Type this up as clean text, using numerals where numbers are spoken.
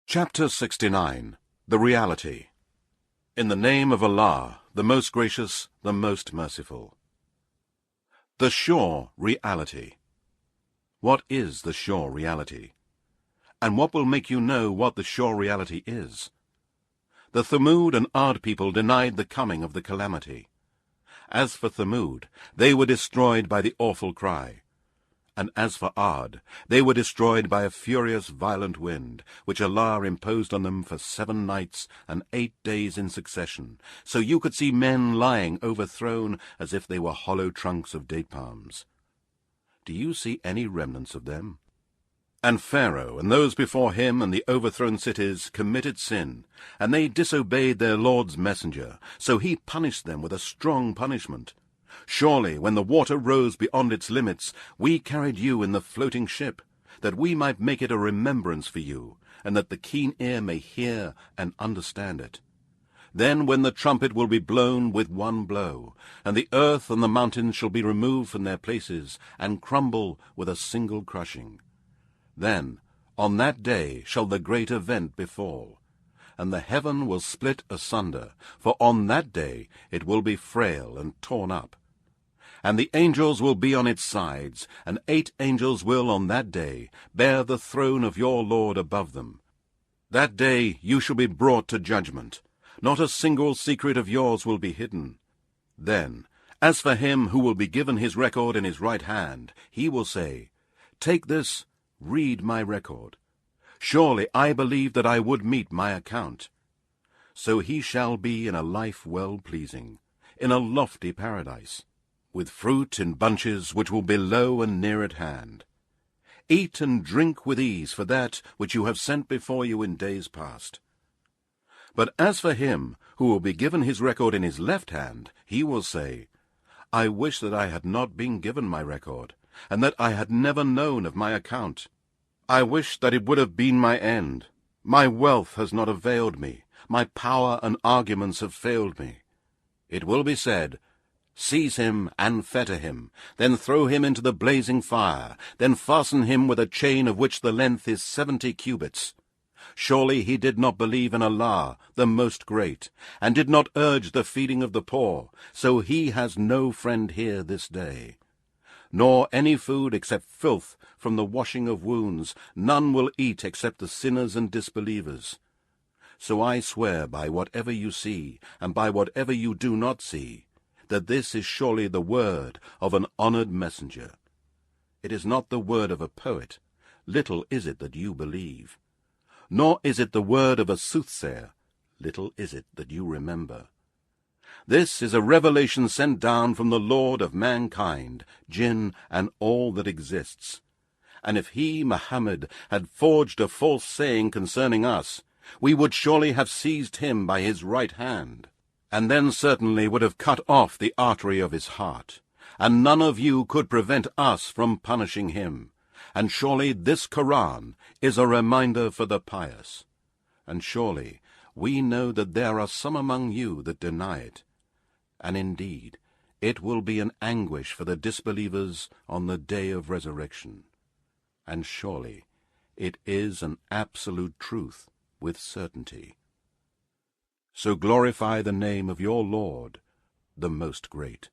Chapter 69. The Reality. In the name of Allah, the most gracious, the most merciful. The sure reality. What is the sure reality? And what will make you know what the sure reality is? The Thamud and Ad people denied the coming of the calamity. As for Thamud, they were destroyed by the awful cry. And as for Ad, they were destroyed by a furious violent wind, which Allah imposed on them for 7 nights and 8 days in succession, so you could see men lying overthrown as if they were hollow trunks of date palms. Do you see any remnants of them? And Pharaoh and those before him and the overthrown cities committed sin, and they disobeyed their Lord's messenger, so he punished them with a strong punishment. Surely, when the water rose beyond its limits, we carried you in the floating ship, that we might make it a remembrance for you, and that the keen ear may hear and understand it. Then when the trumpet will be blown with one blow, and the earth and the mountains shall be removed from their places, and crumble with a single crushing. Then, on that day shall the great event befall, and the heaven will split asunder, for on that day it will be frail and torn up. And the angels will be on its sides, and 8 angels will on that day bear the throne of your Lord above them. That day you shall be brought to judgment. Not a single secret of yours will be hidden. Then, as for him who will be given his record in his right hand, he will say, "Take this, read my record. Surely I believed that I would meet my account." So he shall be in a life well-pleasing, in a lofty paradise, with fruit in bunches which will be low and near at hand. Eat and drink with ease for that which you have sent before you in days past. But as for him who will be given his record in his left hand, he will say, "I wish that I had not been given my record, and that I had never known of my account. I wish that it would have been my end. My wealth has not availed me. My power and arguments have failed me." It will be said, "Seize him and fetter him, then throw him into the blazing fire, then fasten him with a chain of which the length is 70 cubits. Surely he did not believe in Allah, the Most Great, and did not urge the feeding of the poor, so he has no friend here this day. Nor any food except filth from the washing of wounds, none will eat except the sinners and disbelievers. So I swear by whatever you see, and by whatever you do not see, that this is surely the word of an honored messenger. It is not the word of a poet, little is it that you believe. Nor is it the word of a soothsayer, little is it that you remember. This is a revelation sent down from the Lord of mankind, jinn, and all that exists. And if he, Muhammad, had forged a false saying concerning us, we would surely have seized him by his right hand, and then certainly would have cut off the artery of his heart, and none of you could prevent us from punishing him. And surely this Qur'an is a reminder for the pious. And surely we know that there are some among you that deny it. And indeed, it will be an anguish for the disbelievers on the day of resurrection. And surely it is an absolute truth with certainty. So glorify the name of your Lord, the Most Great.